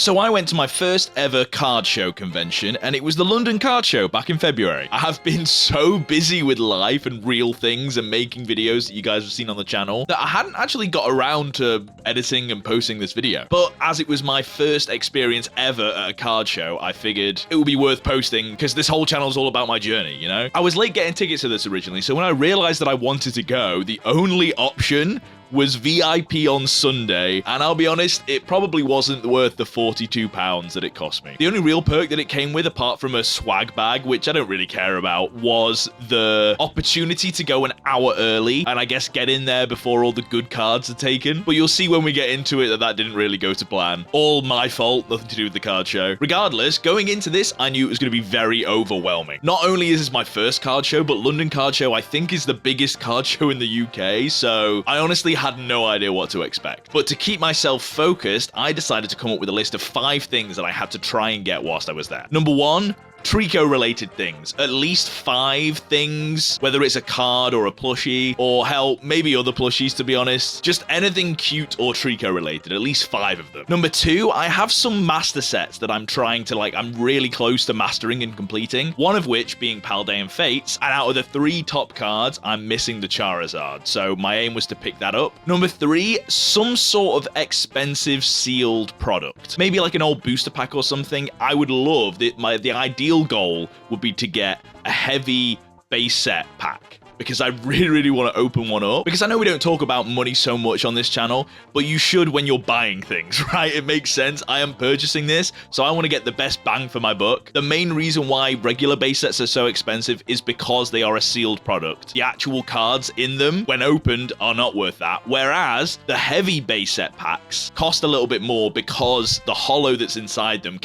So I went to my first ever card show convention, and it was the London Card Show back in February. I have been so busy with life and real things and making videos that you guys have seen on the channel that I hadn't actually got around to editing and posting this video. But as it was my first experience ever at a card show, I figured it would be worth posting because this whole channel is all about my journey, you know? I was late getting tickets to this originally, so when I realized that I wanted to go, the only option was VIP on Sunday, and I'll be honest, it probably wasn't worth the £42 that it cost me. The only real perk that it came with, apart from a swag bag, which I don't really care about, was the opportunity to go an hour early, and I guess get in there before all the good cards are taken. But you'll see when we get into it that didn't really go to plan. All my fault, nothing to do with the card show. Regardless, going into this, I knew it was going to be very overwhelming. Not only is this my first card show, but London Card Show, I think, is the biggest card show in the UK, so I honestly had no idea what to expect. But to keep myself focused, I decided to come up with a list of 5 things that I had to try and get whilst I was there. Number 1, Trico related things. At least 5 things, whether it's a card or a plushie, or hell, maybe other plushies to be honest. Just anything cute or Trico related, at least 5 of them. Number 2, I have some master sets that I'm trying to I'm really close to mastering and completing. One of which being Paldean Fates, and out of the 3 top cards, I'm missing the Charizard. So my aim was to pick that up. Number 3, some sort of expensive sealed product. Maybe like an old booster pack or something. I would love the ideal goal would be to get a heavy base set pack, because I really want to open one up. Because I know we don't talk about money so much on this channel, but you should when you're buying things, right? It makes sense. I am purchasing this, so I want to get the best bang for my buck. The main reason why regular base sets are so expensive is because they are a sealed product. The actual cards in them, when opened, are not worth that. Whereas the heavy base set packs cost a little bit more because the holo that's inside them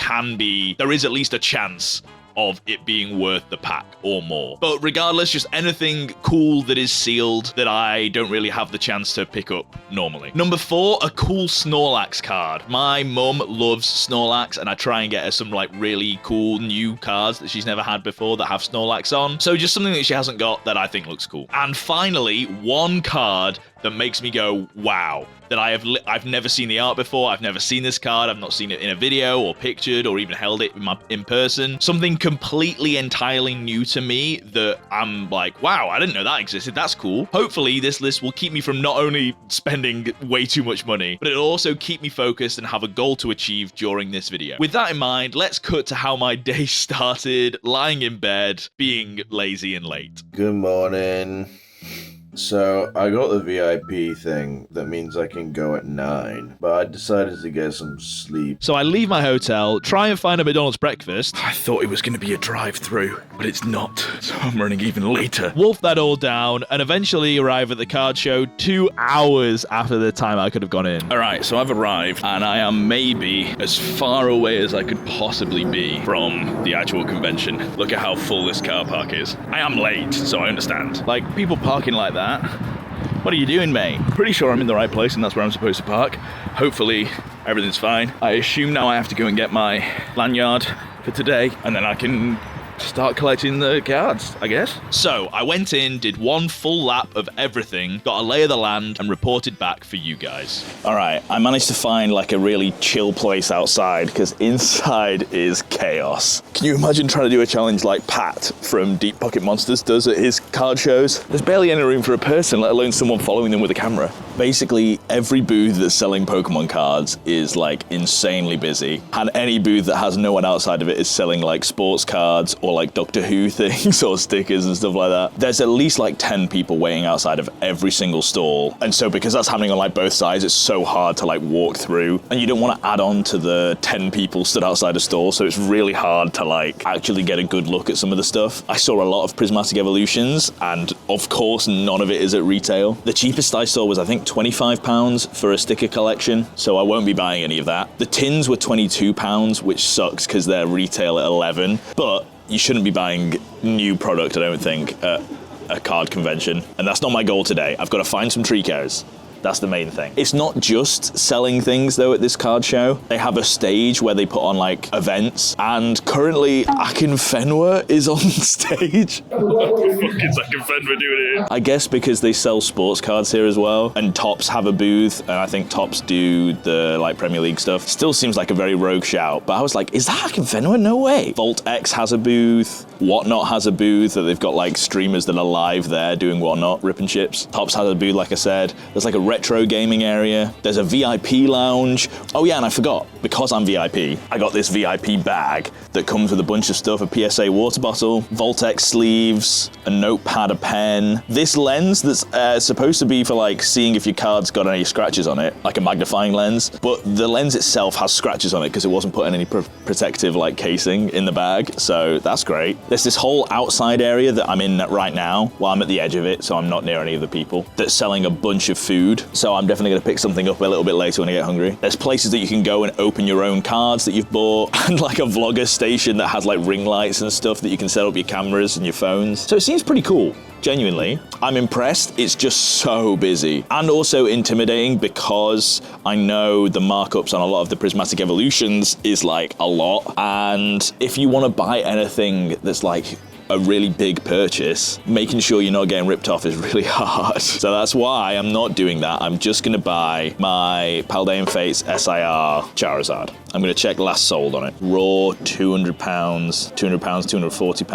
there is at least a chance of it being worth the pack or more. But regardless, just anything cool that is sealed that I don't really have the chance to pick up normally. Number 4, a cool Snorlax card. My mum loves Snorlax, and I try and get her some really cool new cards that she's never had before that have Snorlax on. So just something that she hasn't got that I think looks cool. And finally, one card that makes me go, wow, that I've never seen the art before. I've never seen this card. I've not seen it in a video or pictured or even held it in person. Something completely entirely new to me that I'm like, wow, I didn't know that existed. That's cool. Hopefully this list will keep me from not only spending way too much money, but it'll also keep me focused and have a goal to achieve during this video. With that in mind, let's cut to how my day started, lying in bed, being lazy and late. Good morning. So, I got the VIP thing that means I can go at 9, but I decided to get some sleep. So I leave my hotel, try and find a McDonald's breakfast. I thought it was going to be a drive-through, but it's not, so I'm running even later. Wolf that all down, and eventually arrive at the card show 2 hours after the time I could have gone in. Alright, so I've arrived, and I am maybe as far away as I could possibly be from the actual convention. Look at how full this car park is. I am late, so I understand. People parking like that. What are you doing, mate? Pretty sure I'm in the right place and that's where I'm supposed to park. Hopefully everything's fine. I assume now I have to go and get my lanyard for today, and then I can start collecting the cards, I guess. So I went in, did one full lap of everything, got a lay of the land, and reported back for you guys. All right, I managed to find a really chill place outside, because inside is chaos. Can you imagine trying to do a challenge like Pat from Deep Pocket Monsters does at his card shows? There's barely any room for a person, let alone someone following them with a camera. Basically, every booth that's selling Pokemon cards is insanely busy, and any booth that has no one outside of it is selling sports cards or Doctor Who things or stickers and stuff like that. There's at least 10 people waiting outside of every single stall, and so because that's happening on both sides, it's so hard to walk through, and you don't want to add on to the 10 people stood outside a stall, so it's really hard to actually get a good look at some of the stuff. I saw a lot of Prismatic Evolutions, and of course none of it is at retail. The cheapest I saw was I think £25 for a sticker collection, so I won't be buying any of that. The tins were £22, which sucks because they're retail at 11, but you shouldn't be buying new product, I don't think, at a card convention. And that's not my goal today. I've got to find some Tricos. That's the main thing. It's not just selling things though at this card show. They have a stage where they put on like events, and currently Akin Fenwa is on stage. What the fuck is Akin Fenwa doing here? I guess because they sell sports cards here as well, and Topps have a booth, and I think Topps do the like Premier League stuff. Still seems like a very rogue shout, but I was like, is that Akin Fenwa? No way. Vault X has a booth. Whatnot has a booth that they've got like streamers that are live there doing Whatnot, ripping chips. Topps has a booth, like I said. There's like a retro gaming area. There's a VIP lounge. Oh yeah, and I forgot, because I'm VIP, I got this VIP bag that comes with a bunch of stuff, a PSA water bottle, Vault X sleeves, a notepad, a pen. This lens that's supposed to be for like seeing if your card's got any scratches on it, like a magnifying lens, but the lens itself has scratches on it because it wasn't put in any protective like casing in the bag, so that's great. There's this whole outside area that I'm in right now. Well, I'm at the edge of it, so I'm not near any of the people, that's selling a bunch of food, so I'm definitely gonna pick something up a little bit later when I get hungry. There's places that you can go and open your own cards that you've bought, and like a vlogger station that has like ring lights and stuff that you can set up your cameras and your phones. So it seems pretty cool. Genuinely, I'm impressed. It's just so busy and also intimidating because I know the markups on a lot of the prismatic evolutions is like a lot, and if you want to buy anything that's like a really big purchase, making sure you're not getting ripped off is really hard. So that's why I'm not doing that. I'm just gonna buy my Paldean Fates SIR Charizard. I'm gonna check last sold on it. Raw, £200, £200, £240,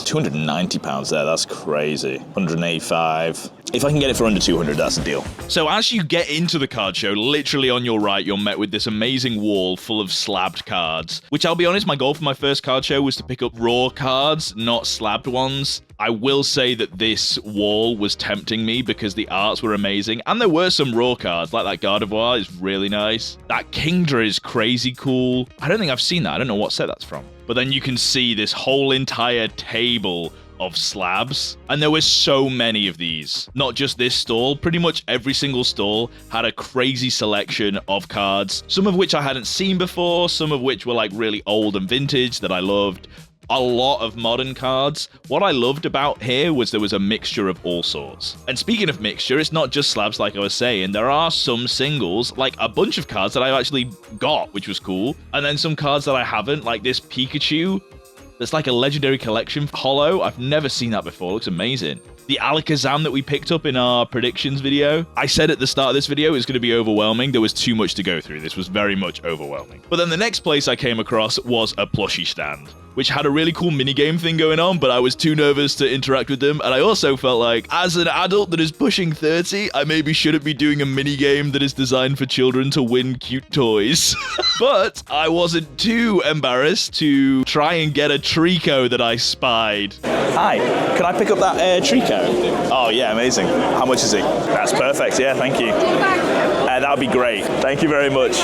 £290 there, that's crazy. 185. If I can get it for under 200, that's a deal. So as you get into the card show, literally on your right, you're met with this amazing wall full of slabbed cards, which I'll be honest, my goal for my first card show was to pick up raw cards, not slabbed ones. I will say that this wall was tempting me because the arts were amazing, and there were some raw cards, like that Gardevoir is really nice. That Kingdra is crazy cool. I don't think I've seen that. I don't know what set that's from. But then you can see this whole entire table of slabs, and there were so many of these. Not just this stall, pretty much every single stall had a crazy selection of cards, some of which I hadn't seen before, some of which were like really old and vintage that I loved. A lot of modern cards. What I loved about here was there was a mixture of all sorts. And speaking of mixture, it's not just slabs like I was saying. There are some singles, like a bunch of cards that I actually got, which was cool. And then some cards that I haven't, like this Pikachu. That's like a legendary collection holo. I've never seen that before. Looks amazing. The Alakazam that we picked up in our predictions video. I said at the start of this video it was going to be overwhelming. There was too much to go through. This was very much overwhelming. But then the next place I came across was a Plushie stand, which had a really cool minigame thing going on, but I was too nervous to interact with them. And I also felt like, as an adult that is pushing 30, I maybe shouldn't be doing a minigame that is designed for children to win cute toys. But I wasn't too embarrassed to try and get a Trico that I spied. Hi, can I pick up that Trico? Oh yeah, amazing. How much is he? That's perfect, yeah, thank you. That would be great. Thank you very much.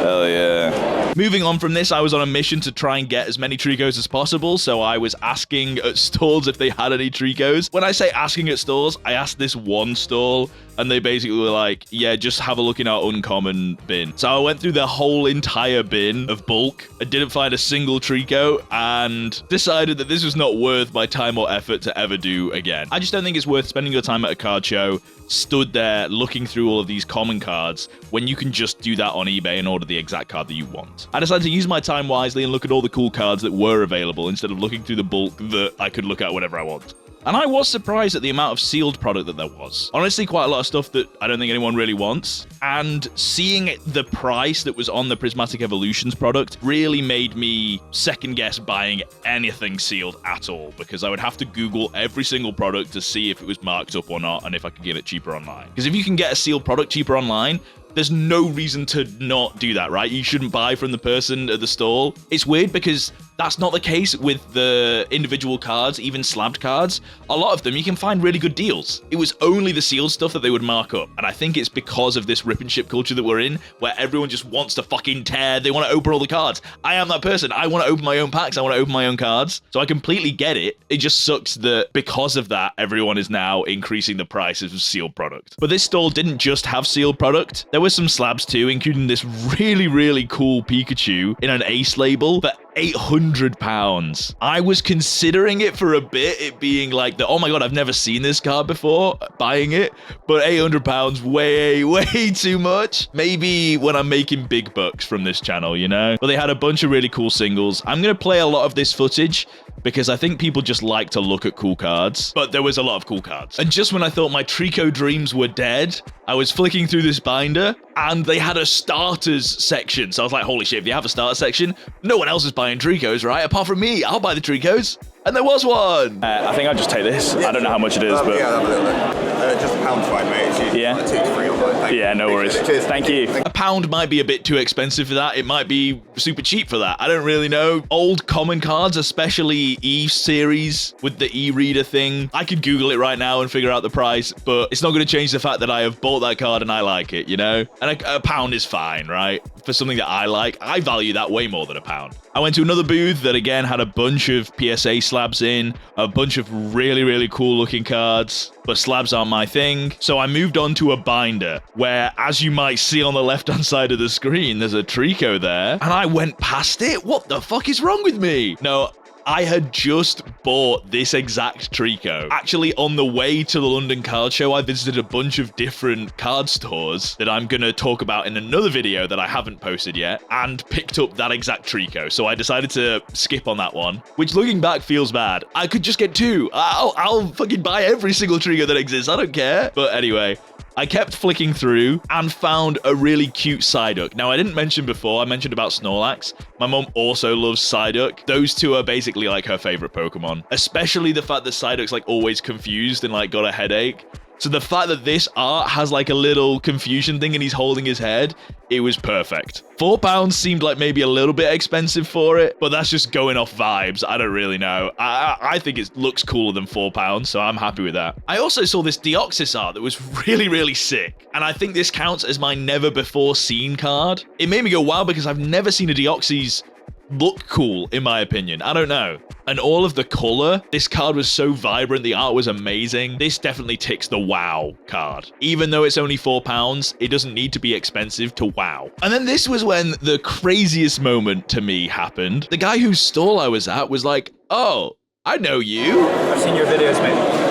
Hell yeah. Moving on from this, I was on a mission to try and get as many Tricos as possible, so I was asking at stalls if they had any Tricos. When I say asking at stalls, I asked this one stall, and they basically were like, yeah, just have a look in our uncommon bin. So I went through the whole entire bin of bulk. I didn't find a single Trico, and decided that this was not worth my time or effort to ever do again. I just don't think it's worth spending your time at a card show, stood there looking through all of these common cards, when you can just do that on eBay and order the exact card that you want. I decided to use my time wisely and look at all the cool cards that were available instead of looking through the bulk that I could look at whenever I want. And I was surprised at the amount of sealed product that there was. Honestly, quite a lot of stuff that I don't think anyone really wants. And seeing the price that was on the Prismatic Evolutions product really made me second guess buying anything sealed at all, because I would have to Google every single product to see if it was marked up or not and if I could get it cheaper online. Because if you can get a sealed product cheaper online, there's no reason to not do that, right? You shouldn't buy from the person at the stall. It's weird because that's not the case with the individual cards, even slabbed cards. A lot of them, you can find really good deals. It was only the sealed stuff that they would mark up. And I think it's because of this rip and ship culture that we're in, where everyone just wants to fucking tear. They want to open all the cards. I am that person. I want to open my own packs. I want to open my own cards. So I completely get it. It just sucks that because of that, everyone is now increasing the price of sealed product. But this stall didn't just have sealed product. There were some slabs too, including this really, really cool Pikachu in an Ace label. But £800. I was considering it for a bit, it being like the, oh my god, I've never seen this card before, buying it, but £800, way too much. Maybe when I'm making big bucks from this channel, you know? But they had a bunch of really cool singles. I'm gonna play a lot of this footage because I think people just like to look at cool cards, but there was a lot of cool cards. And just when I thought my Trico dreams were dead, I was flicking through this binder and they had a starters section. So I was like, holy shit, if they have a starter section, no one else is buying Tricos, right? Apart from me, I'll buy the Tricos. And there was one. I think I'll just take this. I don't know how much it is, but... Yeah, have a little look. Just £1 fine, mate. It's usually Yeah. like 2 to 3 or 5. Yeah, no worries. Cheers. Thank you. £1 might be a bit too expensive for that. It might be super cheap for that. I don't really know. Old common cards, especially E series with the e-reader thing. I could Google it right now and figure out the price, but it's not going to change the fact that I have bought that card and I like it, you know? And a pound is fine, right? For something that I like, I value that way more than £1. I went to another booth that again had a bunch of PSA slabs in, a bunch of really cool looking cards, but slabs aren't my thing. So I moved on to a binder where, as you might see on the left hand side of the screen, there's a Trico there, and I went past it. What the fuck is wrong with me? No, I had just bought this exact Trico. Actually, on the way to the London Card Show, I visited a bunch of different card stores that I'm gonna talk about in another video that I haven't posted yet, and picked up that exact Trico. So I decided to skip on that one, which looking back feels bad. I could just get 2. I'll fucking buy every single Trico that exists. I don't care. But anyway, I kept flicking through and found a really cute Psyduck. Now, I didn't mention before, I mentioned about Snorlax. My mom also loves Psyduck. Those two are basically like her favorite Pokemon, especially the fact that Psyduck's like always confused and like got a headache. So the fact that this art has like a little confusion thing and he's holding his head, it was perfect. £4 seemed like maybe a little bit expensive for it, but that's just going off vibes. I don't really know. I think it looks cooler than £4, so I'm happy with that. I also saw this Deoxys art that was really sick, and I think this counts as my never before seen card. It made me go wow because I've never seen a Deoxys look cool, in my opinion. I don't know. And all of the color, this card was so vibrant, the art was amazing. This definitely ticks the wow card. Even though it's only £4, it doesn't need to be expensive to wow. And then this was when the craziest moment to me happened. The guy whose stall I was at was like, oh, I know you. I've seen your videos, mate.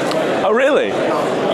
Oh, really?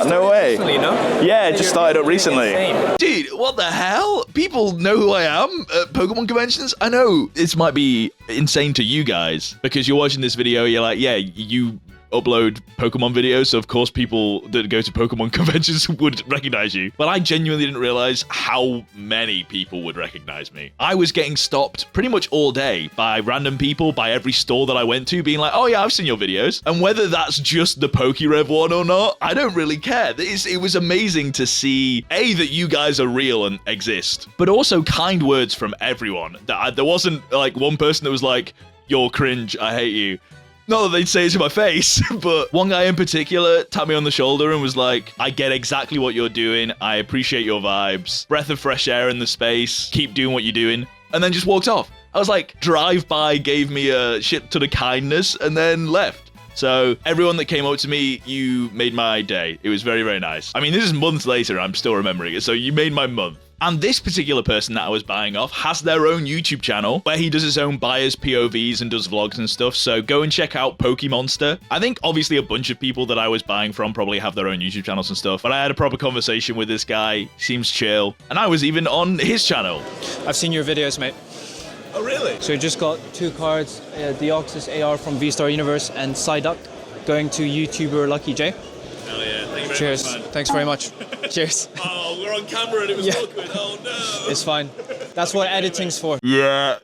No way. Recently, no? Yeah, it just started up recently. Insane. Dude, what the hell? People know who I am at Pokemon conventions? I know this might be insane to you guys because you're watching this video, you're like, yeah, you upload Pokemon videos, so of course people that go to Pokemon conventions would recognize you. But I genuinely didn't realize how many people would recognize me. I was getting stopped pretty much all day by random people, by every store that I went to, being like, oh yeah, I've seen your videos. And whether that's just the Pokerev one or not, I don't really care. It was amazing to see, A, that you guys are real and exist, but also kind words from everyone. There wasn't like one person that was like, you're cringe, I hate you. Not that they'd say it to my face, but one guy in particular tapped me on the shoulder and was like, I get exactly what you're doing. I appreciate your vibes. Breath of fresh air in the space. Keep doing what you're doing. And then just walked off. I was like, drive-by gave me a shit ton of kindness and then left. So everyone that came up to me, you made my day. It was very nice. I mean, this is months later. I'm still remembering it. So you made my month. And this particular person that I was buying off has their own YouTube channel where he does his own buyers POVs and does vlogs and stuff. So go and check out Pokemonster. I think obviously a bunch of people that I was buying from probably have their own YouTube channels and stuff. But I had a proper conversation with this guy. Seems chill. And I was even on his channel. I've seen your videos, mate. Oh, really? So you just got 2 cards, Deoxys AR from V-Star Universe and Psyduck going to YouTuber Lucky J. Oh, yeah. Thank you very Cheers. much, man. Thanks very much. Cheers. Oh, we're on camera and it was Yeah. awkward. Oh, no. It's fine. That's what editing's for. Yeah,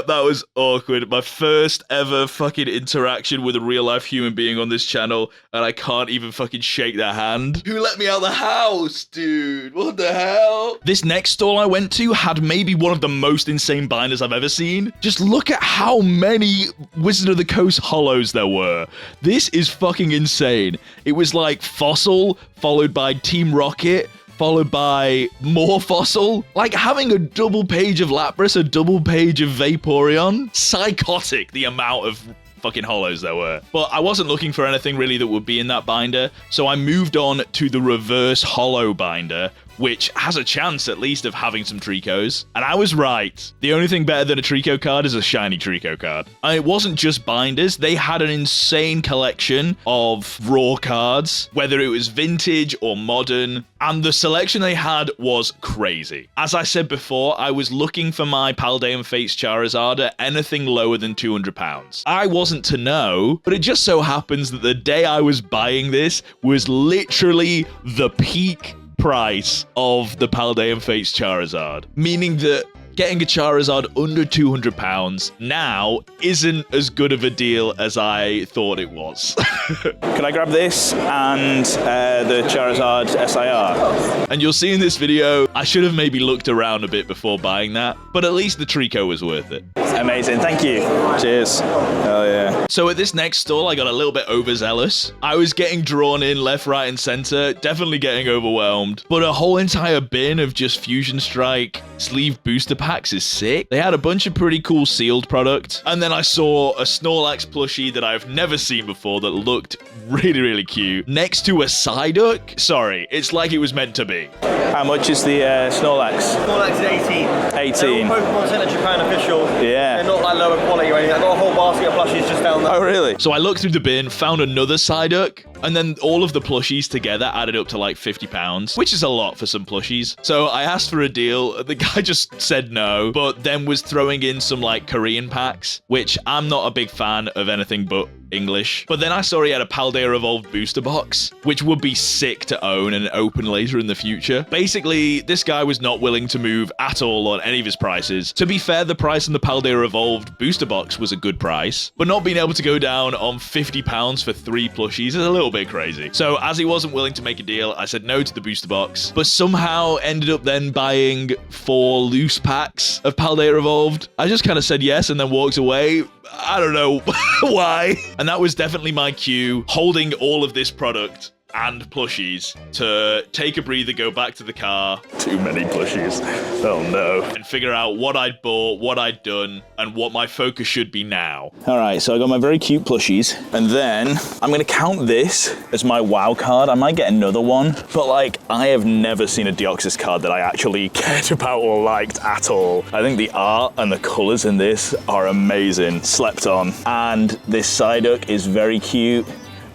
that was awkward. My first ever fucking interaction with a real life human being on this channel, and I can't even fucking shake their hand. Who let me out of the house, dude? What the hell? This next stall I went to had maybe one of the most insane binders I've ever seen. Just look at how many Wizard of the Coast holos there were. This is fucking insane. It was like Fossil, followed by Team Rocket, followed by more Fossil. Like having a double page of Lapras, a double page of Vaporeon. Psychotic, the amount of fucking holos there were. But I wasn't looking for anything really that would be in that binder, so I moved on to the reverse holo binder, which has a chance at least of having some Tricos. And I was right. The only thing better than a Trico card is a shiny Trico card. And it wasn't just binders. They had an insane collection of raw cards, whether it was vintage or modern. And the selection they had was crazy. As I said before, I was looking for my Paldean Fates Charizard at anything lower than £200. I wasn't to know, but it just so happens that the day I was buying this was literally the peak price of the Paldean Fates Charizard, meaning that getting a Charizard under £200 now isn't as good of a deal as I thought it was. Can I grab this and the Charizard SIR? And you'll see in this video, I should have maybe looked around a bit before buying that, but at least the Trico was worth it. Amazing, thank you. Cheers. Hell yeah. So at this next stall, I got a little bit overzealous. I was getting drawn in left, right, and center, definitely getting overwhelmed. But a whole entire bin of just Fusion Strike sleeve booster packs is sick. They had a bunch of pretty cool sealed product. And then I saw a Snorlax plushie that I've never seen before that looked really, really cute. Next to a Psyduck. Sorry, it's like it was meant to be. How much is the Snorlax? Snorlax is 18. 18. They're all Pokemon Center Japan official. Yeah. They're not like lower quality or anything. I got a whole basket of plushies just down there. Oh, really? So I looked through the bin, found another Psyduck, and then all of the plushies together added up to like £50, which is a lot for some plushies. So I asked for a deal. The guy just said no, but then was throwing in some like Korean packs, which I'm not a big fan of anything but English. But then I saw he had a Paldea Evolved booster box, which would be sick to own and open later in the future. Basically, this guy was not willing to move at all on any of his prices. To be fair, the price on the Paldea Evolved booster box was a good price, but not being able to go down on £50 for 3 plushies is a little bit crazy. So as he wasn't willing to make a deal, I said no to the booster box, but somehow ended up then buying 4 loose packs of Paldea Evolved. I just kind of said yes and then walked away. I don't know why. And that was definitely my cue, holding all of this product and plushies to take a breather, go back to the car. Too many plushies. Oh no. And figure out what I'd bought, what I'd done, and what my focus should be now. All right, so I got my very cute plushies, and then I'm gonna count this as my WoW card. I might get another one, but like, I have never seen a Deoxys card that I actually cared about or liked at all. I think the art and the colors in this are amazing. Slept on. And this Psyduck is very cute.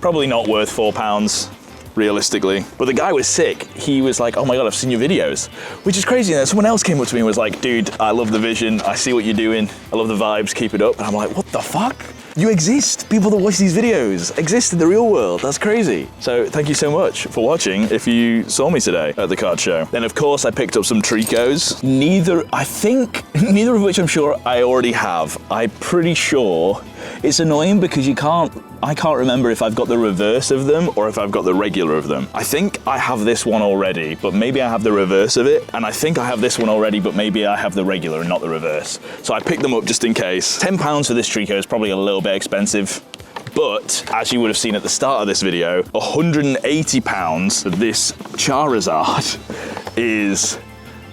Probably not worth £4. Realistically. But the guy was sick. He was like, oh my God, I've seen your videos, which is crazy. And then someone else came up to me and was like, dude, I love the vision. I see what you're doing. I love the vibes. Keep it up. And I'm like, what the fuck? You exist. People that watch these videos exist in the real world. That's crazy. So thank you so much for watching if you saw me today at the card show. Then of course I picked up some Tricos. Neither of which I'm sure I already have. I'm pretty sure. It's annoying because I can't remember if I've got the reverse of them or if I've got the regular of them. I think I have this one already, but maybe I have the reverse of it. And I think I have this one already, but maybe I have the regular and not the reverse. So I picked them up just in case. £10 for this Trico is probably a little bit expensive. But as you would have seen at the start of this video, £180 for this Charizard is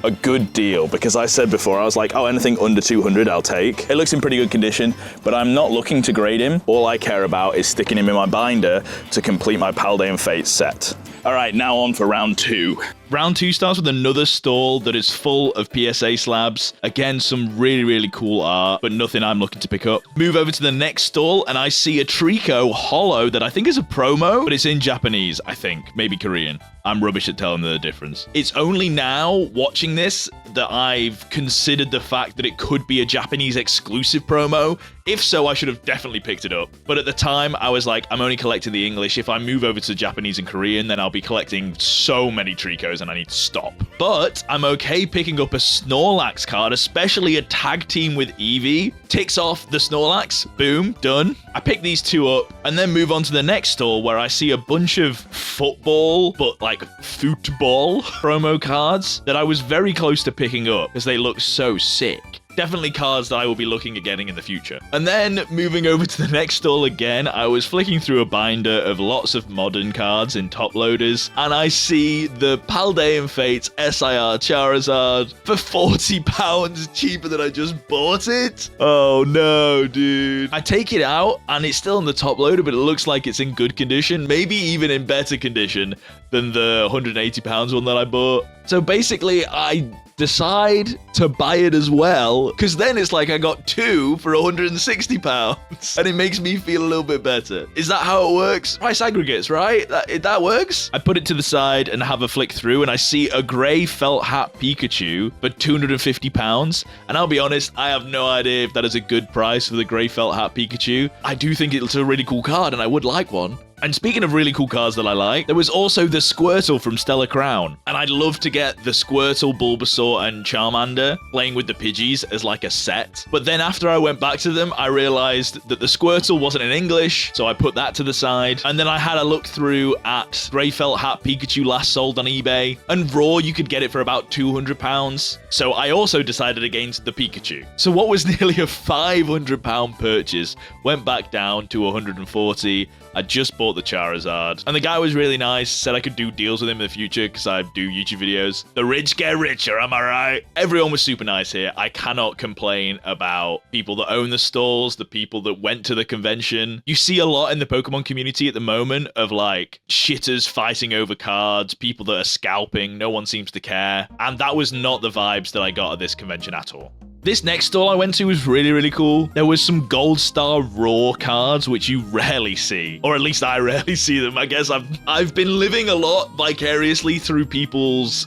a good deal, because I said before, I was like, oh, anything under 200 I'll take. It looks in pretty good condition, but I'm not looking to grade him. All I care about is sticking him in my binder to complete my Paldean Fates set. All right, now on for round 2. Round 2 starts with another stall that is full of PSA slabs. Again, some really, really cool art, but nothing I'm looking to pick up. Move over to the next stall, and I see a Trico holo that I think is a promo, but it's in Japanese, I think. Maybe Korean. I'm rubbish at telling the difference. It's only now, watching this, that I've considered the fact that it could be a Japanese exclusive promo. If so, I should have definitely picked it up. But at the time, I was like, I'm only collecting the English. If I move over to Japanese and Korean, then I'll be collecting so many Tricos and I need to stop. But I'm okay picking up a Snorlax card, especially a tag team with Eevee. Ticks off the Snorlax. Boom. Done. I pick these 2 up and then move on to the next stall where I see a bunch of football, but like football promo cards that I was very close to picking up because they look so sick. definitely cards that I will be looking at getting in the future. And then moving over to the next stall again, I was flicking through a binder of lots of modern cards in top loaders, and I see the Paldean Fates SIR Charizard for £40 cheaper than I just bought it. Oh no, dude. I take it out and it's still in the top loader, but it looks like it's in good condition, maybe even in better condition than the £180 one that I bought. So basically, I decide to buy it as well, because then it's like I got two for £160, and it makes me feel a little bit better. Is that how it works? Price aggregates, right? That works? I put it to the side and have a flick through, and I see a grey felt hat Pikachu for £250, and I'll be honest, I have no idea if that is a good price for the grey felt hat Pikachu. I do think it's a really cool card, and I would like one. And speaking of really cool cards that I like, there was also the Squirtle from Stellar Crown. And I'd love to get the Squirtle, Bulbasaur, and Charmander playing with the Pidgeys as like a set. But then after I went back to them, I realized that the Squirtle wasn't in English, so I put that to the side. And then I had a look through at Grey Felt Hat Pikachu last sold on eBay. And raw, you could get it for about £200. So I also decided against the Pikachu. So what was nearly a £500 purchase went back down to £140. I just bought the Charizard, and the guy was really nice, said I could do deals with him in the future because I do YouTube videos. The rich get richer, am I right? Everyone was super nice here. I cannot complain about people that own the stalls, the people that went to the convention. You see a lot in the Pokemon community at the moment of like shitters fighting over cards, people that are scalping, no one seems to care. And that was not the vibes that I got at this convention at all. This next stall I went to was really, really cool. There was some Gold Star Raw cards, which you rarely see. Or at least I rarely see them. I guess I've been living a lot vicariously through people's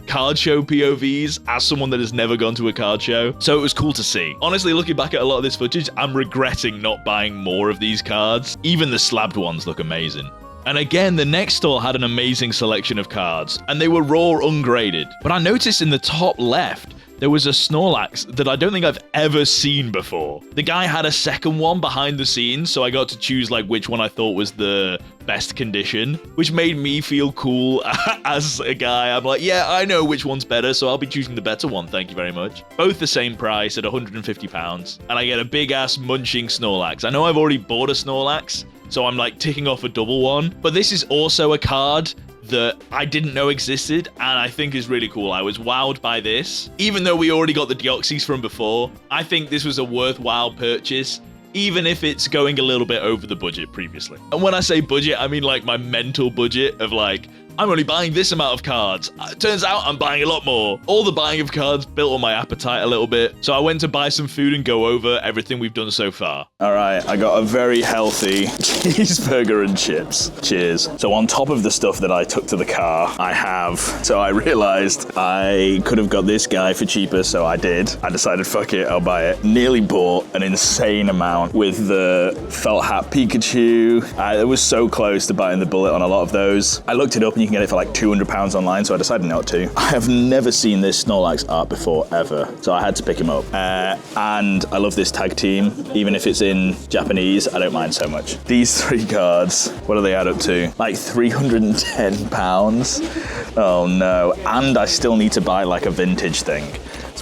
card show POVs as someone that has never gone to a card show. So it was cool to see. Honestly, looking back at a lot of this footage, I'm regretting not buying more of these cards. Even the slabbed ones look amazing. And again, the next stall had an amazing selection of cards, and they were raw ungraded. But I noticed in the top left, there was a Snorlax that I don't think I've ever seen before. The guy had a second one behind the scenes, so I got to choose like which one I thought was the best condition, which made me feel cool as a guy. I'm like, yeah, I know which one's better, so I'll be choosing the better one, thank you very much. Both the same price at £150, and I get a big-ass munching Snorlax. I know I've already bought a Snorlax, so I'm like ticking off a double one, but this is also a card that I didn't know existed, and I think is really cool. I was wowed by this. Even though we already got the Deoxys from before, I think this was a worthwhile purchase, even if it's going a little bit over the budget previously. And when I say budget, I mean like my mental budget of like, I'm only buying this amount of cards. Turns out I'm buying a lot more. All the buying of cards built on my appetite a little bit. So I went to buy some food and go over everything we've done so far. All right, I got a very healthy cheeseburger and chips. Cheers. So on top of the stuff that I took to the car, I realized I could have got this guy for cheaper, so I did. I decided, fuck it, I'll buy it. Nearly bought an insane amount with the felt hat Pikachu. It was so close to buying the bullet on a lot of those. I looked it up and you can get it for like £200 online, so I decided not to. I have never seen this Snorlax art before, ever, so I had to pick him up. And I love this tag team. Even if it's in Japanese, I don't mind so much. These three cards, what do they add up to? Like £310? Oh no. And I still need to buy like a vintage thing.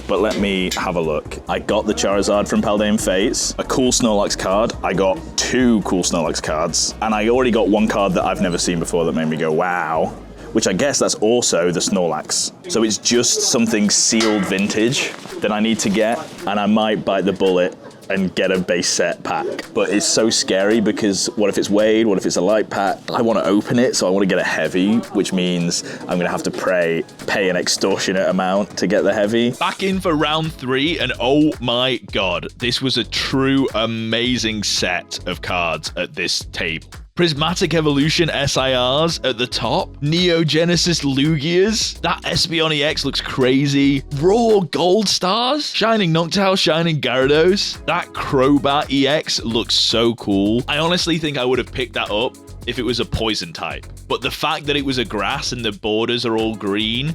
But let me have a look. I got the Charizard from Paldean Fates, a cool Snorlax card. I got two cool Snorlax cards, and I already got one card that I've never seen before that made me go, wow. Which I guess that's also the Snorlax. So it's just something sealed vintage that I need to get, and I might bite the bullet and get a base set pack. But it's so scary because what if it's weighed? What if it's a light pack? I want to open it, so I want to get a heavy, which means I'm gonna have to pay an extortionate amount to get the heavy. Back in for round 3, and oh my god, this was a true amazing set of cards at this table. Prismatic Evolution SIRs at the top. Neo Genesis Lugias. That Espeon EX looks crazy. Raw Gold Stars. Shining Noctowl, Shining Gyarados. That Crobat EX looks so cool. I honestly think I would have picked that up if it was a poison type. But the fact that it was a grass and the borders are all green,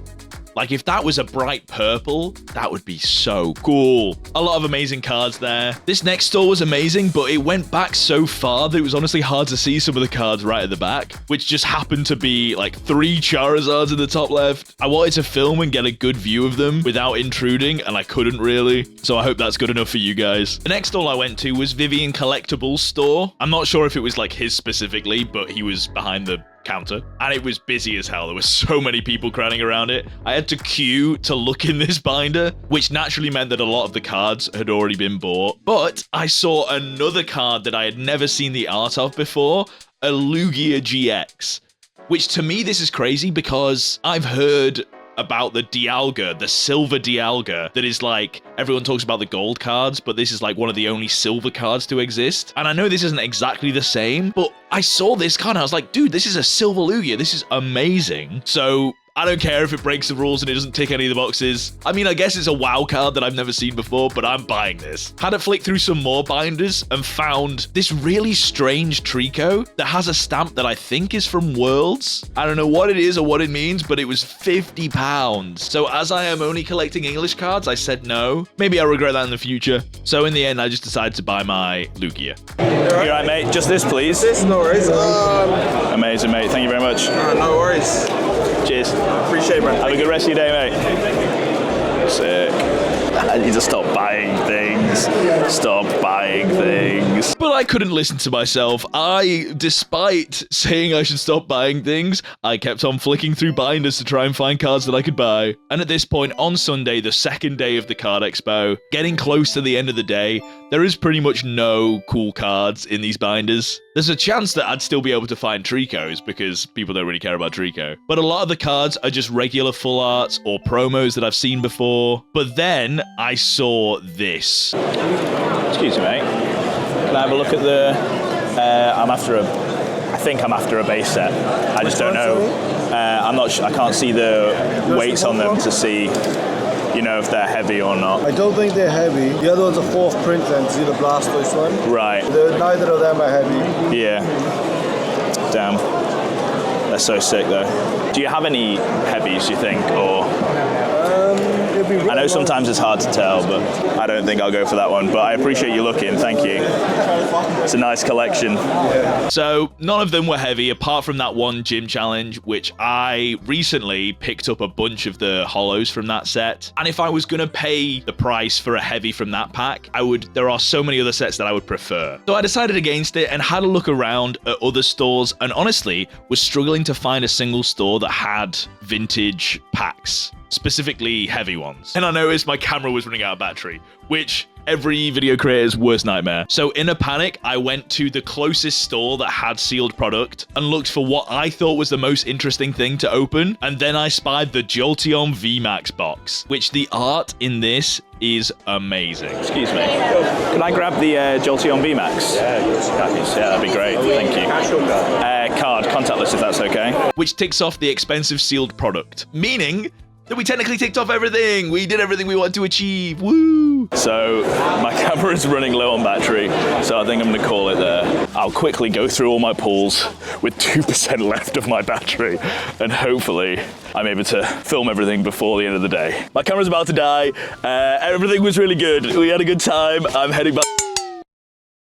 Like, if that was a bright purple, that would be so cool. A lot of amazing cards there. This next store was amazing, but it went back so far that it was honestly hard to see some of the cards right at the back, which just happened to be like 3 Charizards in the top left. I wanted to film and get a good view of them without intruding, and I couldn't really. So I hope that's good enough for you guys. The next store I went to was Vivian Collectibles store. I'm not sure if it was like his specifically, but he was behind the counter and it was busy as hell. There were so many people crowding around it. I had to queue to look in this binder, which naturally meant that a lot of the cards had already been bought. But I saw another card that I had never seen the art of before, a Lugia GX, which to me this is crazy because I've heard about the Dialga, the silver Dialga, that is like, everyone talks about the gold cards, but this is like one of the only silver cards to exist. And I know this isn't exactly the same, but I saw this card and I was like, dude, this is a silver Lugia. This is amazing. So I don't care if it breaks the rules and it doesn't tick any of the boxes. I mean, I guess it's a WoW card that I've never seen before, but I'm buying this. Had to flick through some more binders and found this really strange Trico that has a stamp that I think is from Worlds. I don't know what it is or what it means, but it was £50. So as I am only collecting English cards, I said no. Maybe I'll regret that in the future. So in the end, I just decided to buy my Lugia. You right, mate? Just this, please. This, no worries. Amazing, mate. Thank you very much. No worries. Cheers. Appreciate it, man. Have a good rest of your day, mate. Sick. I need to stop buying things. Stop buying things. But I couldn't listen to myself. Despite saying I should stop buying things, I kept on flicking through binders to try and find cards that I could buy. And at this point, on Sunday, the second day of the card expo, getting close to the end of the day, there is pretty much no cool cards in these binders. There's a chance that I'd still be able to find Tricos because people don't really care about Trico. But a lot of the cards are just regular full arts or promos that I've seen before. But then I saw this. Excuse me, mate. Can I have a look at the... I think I'm after a base set. I just don't know. I'm not sure. I can't see the weights on them to see, you know, if they're heavy or not. I don't think they're heavy. The other one's a 4th print then, see the Blastoise one? Right. Neither of them are heavy. Yeah. Damn. They're so sick though. Do you have any heavies, you think, or? I know sometimes it's hard to tell, but I don't think I'll go for that one. But I appreciate you looking. Thank you. It's a nice collection. So none of them were heavy, apart from that one gym challenge, which I recently picked up a bunch of the holos from that set. And if I was going to pay the price for a heavy from that pack, there are so many other sets that I would prefer. So I decided against it and had a look around at other stores, and honestly was struggling to find a single store that had vintage packs, specifically heavy ones. And I noticed my camera was running out of battery, which every video creator's worst nightmare. So in a panic, I went to the closest store that had sealed product and looked for what I thought was the most interesting thing to open. And then I spied the Jolteon VMAX box, which the art in this is amazing. Excuse me. Can I grab the Jolteon VMAX? Yeah, that'd be great. Thank you. Card, contactless if that's okay. Which ticks off the expensive sealed product, meaning that we technically ticked off everything. We did everything we wanted to achieve. Woo! So my camera is running low on battery, so I think I'm gonna call it there. I'll quickly go through all my pulls with 2% left of my battery, and hopefully I'm able to film everything before the end of the day. My camera's about to die. Everything was really good. We had a good time. I'm heading back.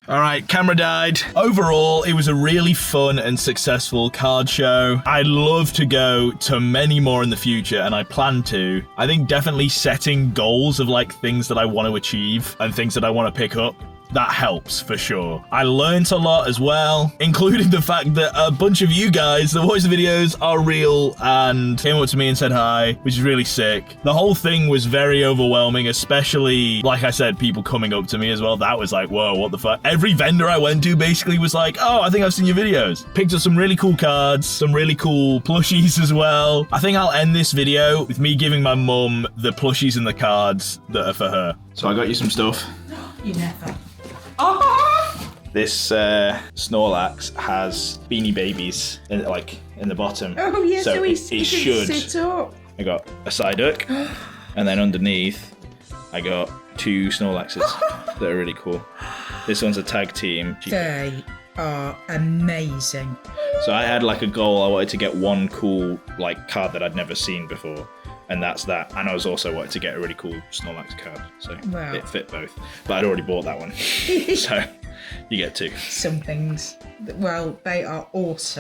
All right, camera died. Overall, it was a really fun and successful card show. I'd love to go to many more in the future, and I plan to. I think definitely setting goals of like things that I want to achieve and things that I want to pick up, that helps for sure. I learned a lot as well, including the fact that a bunch of you guys that watch the videos are real and came up to me and said hi, which is really sick. The whole thing was very overwhelming, especially, like I said, people coming up to me as well. That was like, whoa, what the fuck? Every vendor I went to basically was like, oh, I think I've seen your videos. Picked up some really cool cards, some really cool plushies as well. I think I'll end this video with me giving my mum the plushies and the cards that are for her. So I got you some stuff. You never. This Snorlax has Beanie Babies in the bottom. Oh yeah, so it he should sit up. I got a Psyduck, and then underneath I got 2 Snorlaxes that are really cool. This one's a tag team. They are amazing. So I had like a goal. I wanted to get one cool like card that I'd never seen before. And that's that. And I was also wanting to get a really cool Snorlax card, so Wow. it fit both. But I'd already bought that one, so you get two. Some things. Well, they are awesome.